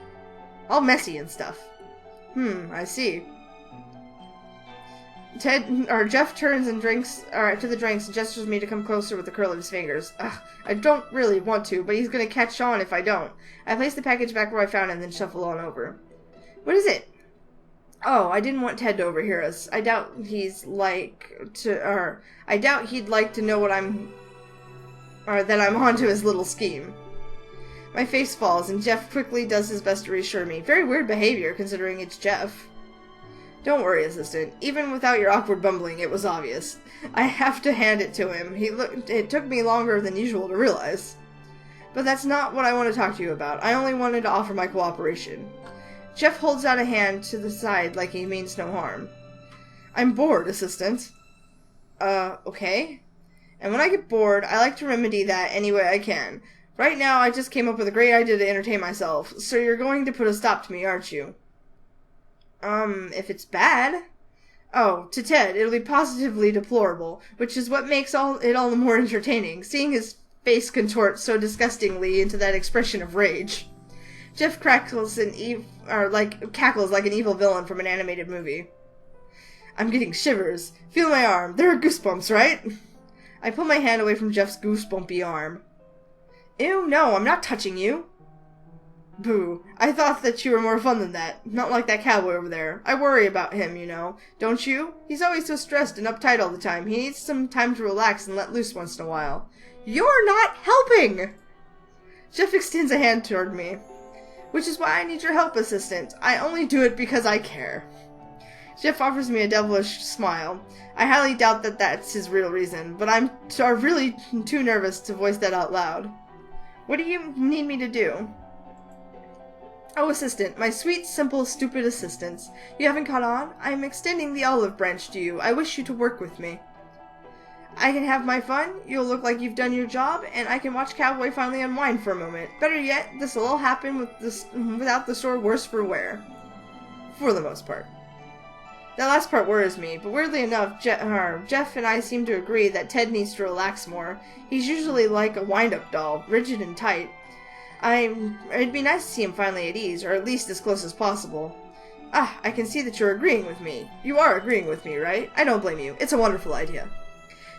All messy and stuff. I see. Jeff turns and to the drinks and gestures me to come closer with the curl of his fingers. I don't really want to, but he's gonna catch on if I don't. I place the package back where I found it and then shuffle on over. What is it? Oh, I didn't want Ted to overhear us. I doubt he'd like to know that I'm onto his little scheme. My face falls, and Jeff quickly does his best to reassure me. Very weird behavior, considering it's Jeff. Don't worry, assistant. Even without your awkward bumbling, it was obvious. I have to hand it to him. It took me longer than usual to realize. But that's not what I want to talk to you about. I only wanted to offer my cooperation. Jeff holds out a hand to the side like he means no harm. I'm bored, assistant. Okay. And when I get bored, I like to remedy that any way I can. Right now, I just came up with a great idea to entertain myself, so you're going to put a stop to me, aren't you? If it's bad? Oh, to Ted, it'll be positively deplorable, which is what makes it all the more entertaining, seeing his face contort so disgustingly into that expression of rage. Jeff cackles like an evil villain from an animated movie. I'm getting shivers. Feel my arm. There are goosebumps, right? I pull my hand away from Jeff's goosebumpy arm. Ew, no, I'm not touching you. Boo. I thought that you were more fun than that. Not like that cowboy over there. I worry about him, you know. Don't you? He's always so stressed and uptight all the time. He needs some time to relax and let loose once in a while. You're not helping! Jeff extends a hand toward me. Which is why I need your help, assistant. I only do it because I care. Jeff offers me a devilish smile. I highly doubt that that's his real reason, but I'm really too nervous to voice that out loud. What do you need me to do? Oh, assistant, my sweet, simple, stupid assistants. You haven't caught on? I am extending the olive branch to you. I wish you to work with me. I can have my fun, you'll look like you've done your job, and I can watch Cowboy finally unwind for a moment. Better yet, this'll all happen without the store worse for wear. For the most part. That last part worries me, but weirdly enough, Jeff and I seem to agree that Ted needs to relax more. He's usually like a wind-up doll, rigid and tight. It'd be nice to see him finally at ease, or at least as close as possible. Ah, I can see that you're agreeing with me. You are agreeing with me, right? I don't blame you. It's a wonderful idea.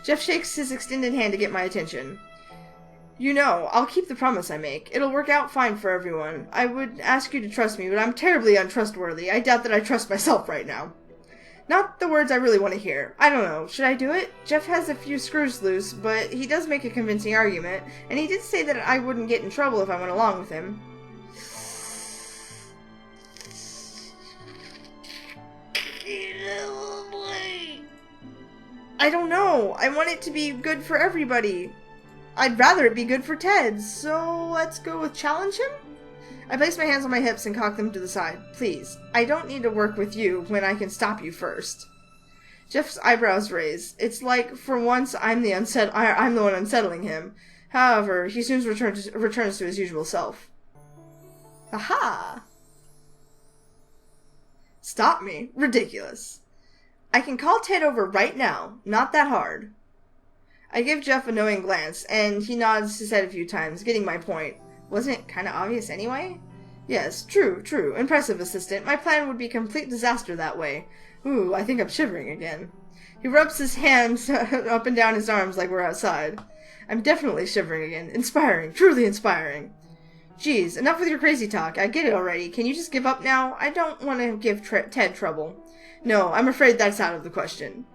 Jeff shakes his extended hand to get my attention. You know, I'll keep the promise I make. It'll work out fine for everyone. I would ask you to trust me, but I'm terribly untrustworthy. I doubt that I trust myself right now. Not the words I really want to hear. I don't know. Should I do it? Jeff has a few screws loose, but he does make a convincing argument, and he did say that I wouldn't get in trouble if I went along with him. I don't know. I want it to be good for everybody. I'd rather it be good for Ted, so let's go with challenge him? I place my hands on my hips and cock them to the side. Please, I don't need to work with you when I can stop you first. Jeff's eyebrows raise. It's like, for once, I'm the one unsettling him. However, he soon returns to his usual self. Aha! Stop me. Ridiculous. I can call Ted over right now. Not that hard. I give Jeff a knowing glance, and he nods his head a few times, getting my point. Wasn't it kind of obvious anyway? Yes, true. Impressive, assistant. My plan would be complete disaster that way. Ooh, I think I'm shivering again. He rubs his hands up and down his arms like we're outside. I'm definitely shivering again. Inspiring. Truly inspiring. Geez, enough with your crazy talk. I get it already. Can you just give up now? I don't want to give Ted trouble. No, I'm afraid that's out of the question.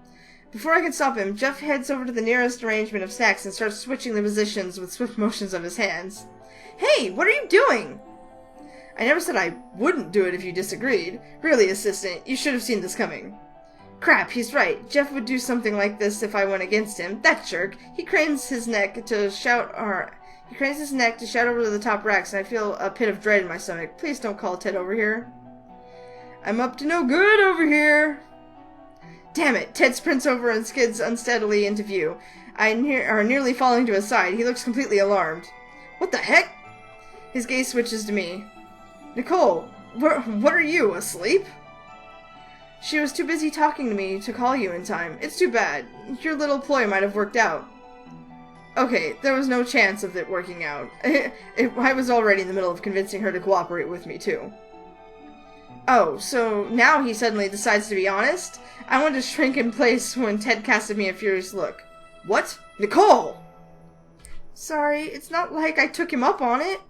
Before I can stop him, Jeff heads over to the nearest arrangement of snacks and starts switching the positions with swift motions of his hands. Hey, what are you doing? I never said I wouldn't do it if you disagreed. Really, assistant, you should have seen this coming. Crap, he's right. Jeff would do something like this if I went against him. That jerk. He cranes his neck to shout over to the top racks, and I feel a pit of dread in my stomach. Please don't call Ted over here. I'm up to no good over here. Damn it! Ted sprints over and skids unsteadily into view. Nearly falling to his side. He looks completely alarmed. What the heck? His gaze switches to me. Nicole, what are you, asleep? She was too busy talking to me to call you in time. It's too bad. Your little ploy might have worked out. Okay, there was no chance of it working out. I was already in the middle of convincing her to cooperate with me, too. Oh, so now he suddenly decides to be honest? I wanted to shrink in place when Ted casted me a furious look. What? Nicole! Sorry, it's not like I took him up on it.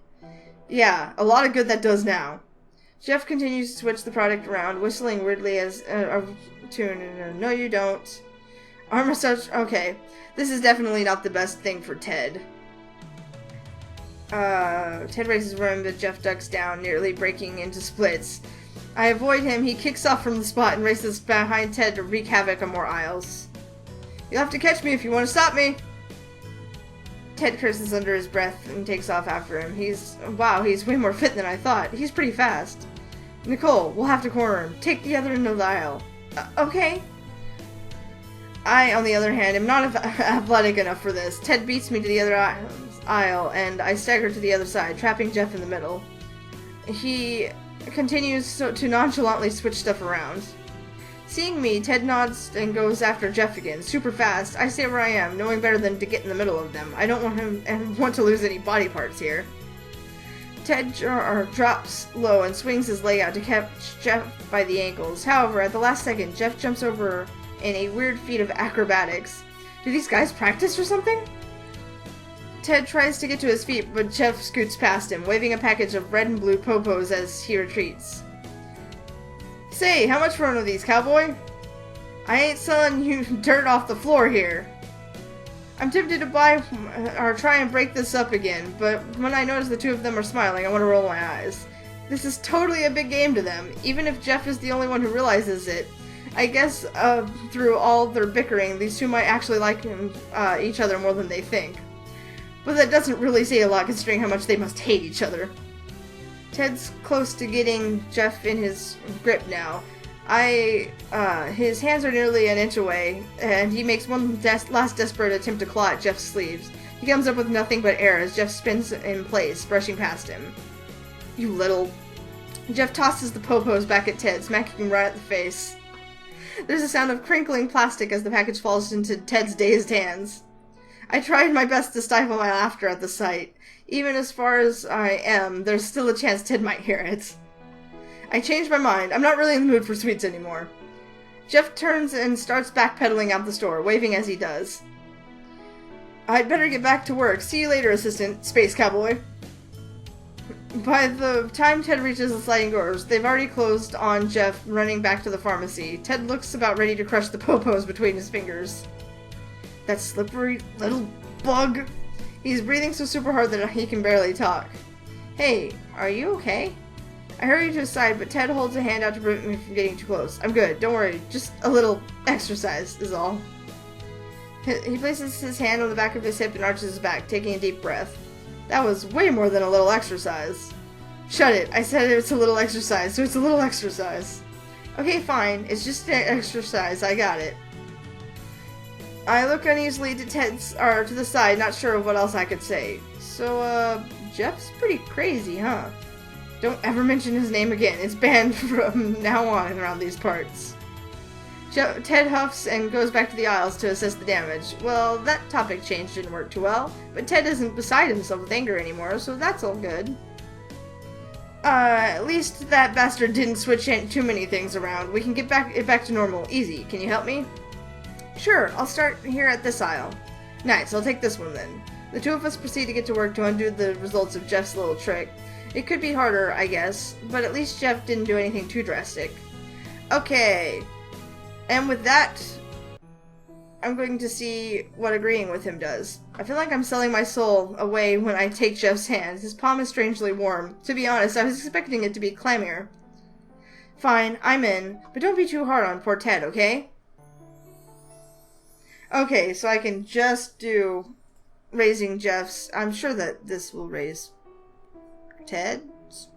Yeah, a lot of good that does now. Jeff continues to switch the product around, whistling weirdly as a tune. No, you don't. Armor such. Okay, this is definitely not the best thing for Ted. Ted raises his arm, but Jeff ducks down, nearly breaking into splits. I avoid him, he kicks off from the spot and races behind Ted to wreak havoc on more aisles. You'll have to catch me if you want to stop me! Ted curses under his breath and takes off after him. He's way more fit than I thought. He's pretty fast. Nicole, we'll have to corner him. Take the other end of the aisle. Okay. I, on the other hand, am not athletic enough for this. Ted beats me to the other aisle, and I stagger to the other side, trapping Jeff in the middle. He continues to nonchalantly switch stuff around. Seeing me, Ted nods and goes after Jeff again, super fast. I stay where I am, knowing better than to get in the middle of them. I don't want to lose any body parts here. Ted drops low and swings his leg out to catch Jeff by the ankles. However, at the last second, Jeff jumps over in a weird feat of acrobatics. Do these guys practice or something? Ted tries to get to his feet, but Jeff scoots past him, waving a package of red and blue popos as he retreats. Say, how much for one of these, cowboy? I ain't selling you dirt off the floor here. I'm tempted to buy or try and break this up again, but when I notice the two of them are smiling, I want to roll my eyes. This is totally a big game to them, even if Jeff is the only one who realizes it. I guess through all their bickering, these two might actually like each other more than they think. But that doesn't really say a lot considering how much they must hate each other. Ted's close to getting Jeff in his grip now. His hands are nearly an inch away, and he makes one last desperate attempt to claw at Jeff's sleeves. He comes up with nothing but air as Jeff spins in place, brushing past him. You little... Jeff tosses the popos back at Ted, smacking him right at the face. There's a sound of crinkling plastic as the package falls into Ted's dazed hands. I tried my best to stifle my laughter at the sight. Even as far as I am, there's still a chance Ted might hear it. I changed my mind. I'm not really in the mood for sweets anymore. Jeff turns and starts backpedaling out the store, waving as he does. I'd better get back to work. See you later, assistant, space cowboy. By the time Ted reaches the sliding doors, they've already closed on Jeff running back to the pharmacy. Ted looks about ready to crush the popos between his fingers. That slippery little bug. He's breathing so super hard that he can barely talk. Hey, are you okay? I hurry to his side, but Ted holds a hand out to prevent me from getting too close. I'm good, don't worry, just a little exercise is all. He places his hand on the back of his hip and arches his back, taking a deep breath. That was way more than a little exercise. Shut it, I said it's a little exercise, so it's a little exercise. Okay, fine, it's just an exercise, I got it. I look uneasily to to the side, not sure of what else I could say. So, Jeff's pretty crazy, huh? Don't ever mention his name again. It's banned from now on around these parts. Ted huffs and goes back to the aisles to assess the damage. Well, that topic change didn't work too well, but Ted isn't beside himself with anger anymore, so that's all good. At least that bastard didn't switch too many things around. We can get back to normal. Easy. Can you help me? Sure, I'll start here at this aisle. Nice, I'll take this one then. The two of us proceed to get to work to undo the results of Jeff's little trick. It could be harder, I guess, but at least Jeff didn't do anything too drastic. Okay. And with that, I'm going to see what agreeing with him does. I feel like I'm selling my soul away when I take Jeff's hand. His palm is strangely warm. To be honest, I was expecting it to be clammier. Fine, I'm in, but don't be too hard on poor Ted, okay? Okay, so I can just do raising Jeff's. I'm sure that this will raise Ted,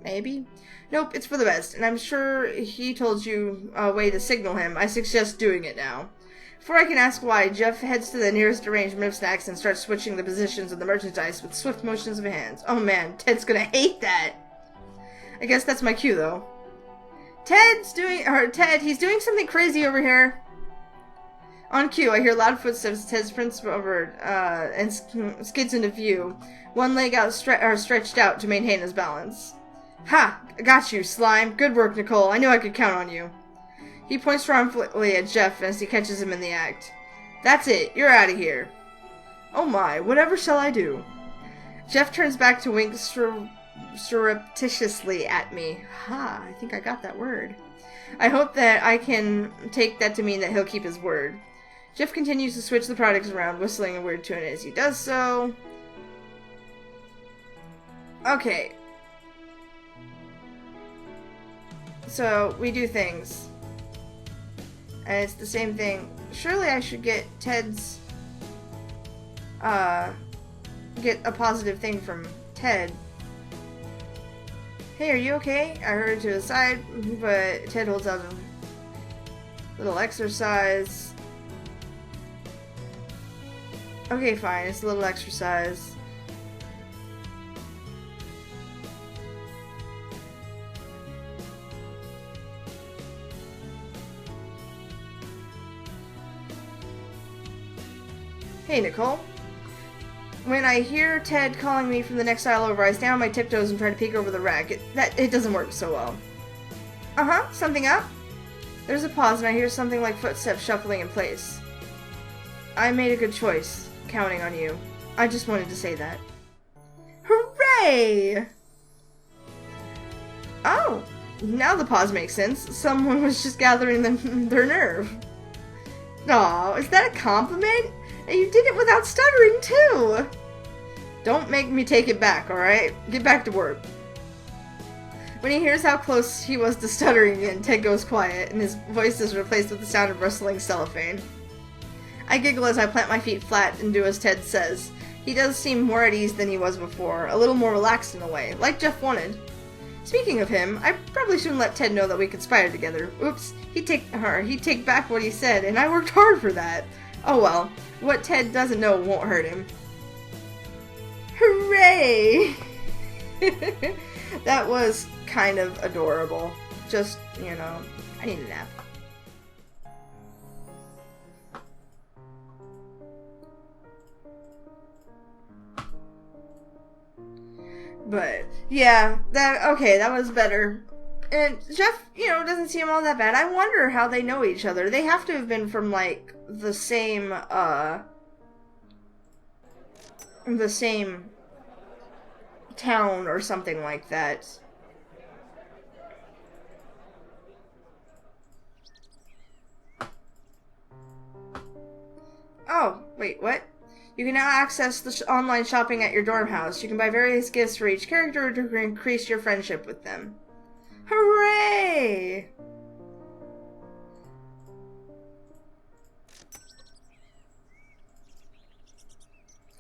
maybe? Nope, it's for the best, and I'm sure he told you a way to signal him. I suggest doing it now. Before I can ask why, Jeff heads to the nearest arrangement of snacks and starts switching the positions of the merchandise with swift motions of hands. Oh man, Ted's gonna hate that! I guess that's my cue, though. Ted, he's doing something crazy over here. On cue, I hear loud footsteps as Ted sprints over and skids into view, one leg stretched out to maintain his balance. Ha! I got you, slime. Good work, Nicole. I knew I could count on you. He points triumphantly at Jeff as he catches him in the act. That's it. You're out of here. Oh my, whatever shall I do? Jeff turns back to wink surreptitiously at me. Ha, I think I got that word. I hope that I can take that to mean that he'll keep his word. Jeff continues to switch the products around, whistling a weird tune as he does so. Okay. So, we do things. And it's the same thing. Surely I should get Ted's... get a positive thing from Ted. Hey, are you okay? I hurried to his side, but Ted holds out a little exercise. Okay, fine. It's a little exercise. Hey, Nicole. When I hear Ted calling me from the next aisle over, I stand on my tiptoes and try to peek over the rack. It doesn't work so well. Uh-huh, something up? There's a pause and I hear something like footsteps shuffling in place. I made a good choice, counting on you. I just wanted to say that. Hooray! Oh, now the pause makes sense. Someone was just gathering their nerve. Aw, is that a compliment? And you did it without stuttering, too! Don't make me take it back, alright? Get back to work. When he hears how close he was to stuttering again, Ted goes quiet, and his voice is replaced with the sound of rustling cellophane. I giggle as I plant my feet flat and do as Ted says. He does seem more at ease than he was before, a little more relaxed in a way, like Jeff wanted. Speaking of him, I probably shouldn't let Ted know that we conspired together. Oops, he'd take back what he said, and I worked hard for that. Oh well, what Ted doesn't know won't hurt him. Hooray! That was kind of adorable. Just, you know, I need a nap. But, yeah, that was better. And Jeff, you know, doesn't seem all that bad. I wonder how they know each other. They have to have been from, like, the same town or something like that. Oh, wait, what? You can now access the online shopping at your dorm house. You can buy various gifts for each character to increase your friendship with them. Hooray!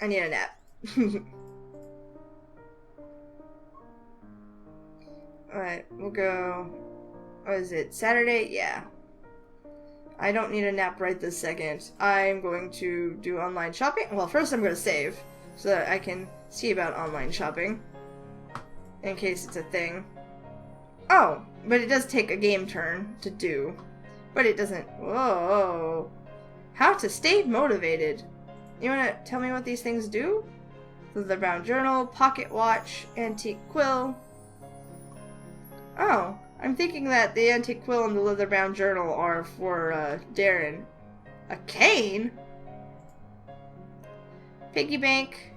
I need a nap. Alright, we'll go... What is it? Saturday? Yeah. I don't need a nap right this second. I'm going to do online shopping. Well, first I'm going to save, so that I can see about online shopping. In case it's a thing. Oh, but it does take a game turn to do. But it doesn't... Whoa. How to stay motivated. You want to tell me what these things do? Leather-bound journal, pocket watch, antique quill. Oh, I'm thinking that the antique quill and the leather-bound journal are for, Darren. A cane? Piggy bank.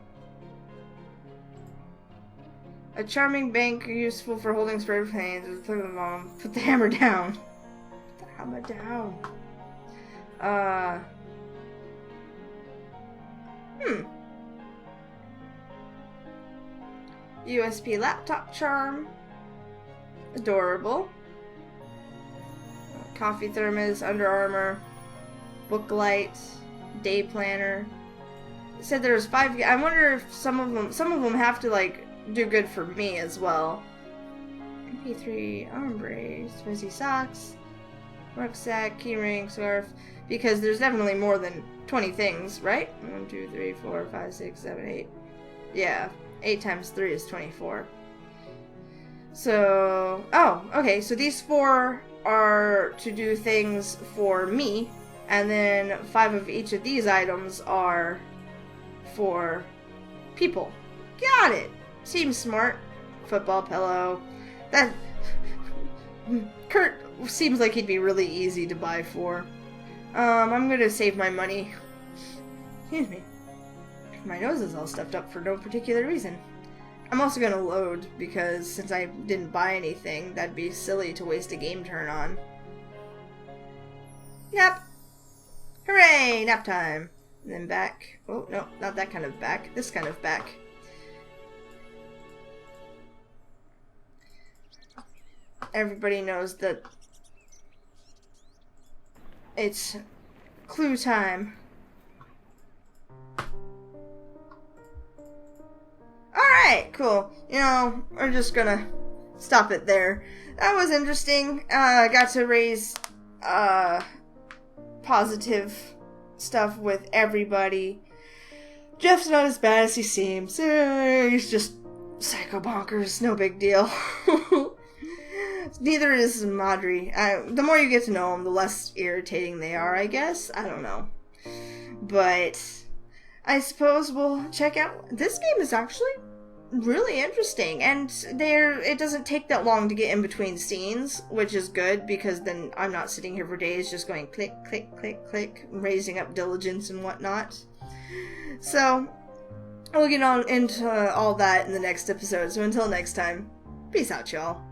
A charming bank useful for holding spare planes. Put the hammer down. Put the hammer down. USB laptop charm. Adorable. Coffee thermos, Under Armour, book light, day planner. It said there was 5. I wonder if some of them have to like do good for me as well. MP3 arm brace, fuzzy socks, rucksack, keyring, scarf. Because there's definitely more than 20 things, right? 1, 2, 3, 4, 5, 6, 7, 8. Yeah, 8 times 3 is 24. So, oh, okay, so these 4 are to do things for me, and then 5 of each of these items are for people. Got it! Seems smart. Football pillow. That... Kurt seems like he'd be really easy to buy for. I'm gonna save my money. Excuse me. My nose is all stuffed up for no particular reason. I'm also gonna load, because since I didn't buy anything, that'd be silly to waste a game turn on. Nap! Hooray! Nap time! And then back. Oh, no, not that kind of back. This kind of back. Everybody knows that it's clue time. Alright, cool. You know, we're just gonna stop it there. That was interesting. I got to raise positive stuff with everybody. Jeff's not as bad as he seems. He's just psycho bonkers, no big deal. Neither is Madri. The more you get to know them, the less irritating they are, I guess. I don't know. But I suppose we'll check out... This game is actually really interesting, and it doesn't take that long to get in between scenes, which is good, because then I'm not sitting here for days just going click, click, click, click, raising up diligence and whatnot. So, we'll get on into all that in the next episode, so until next time, peace out, y'all.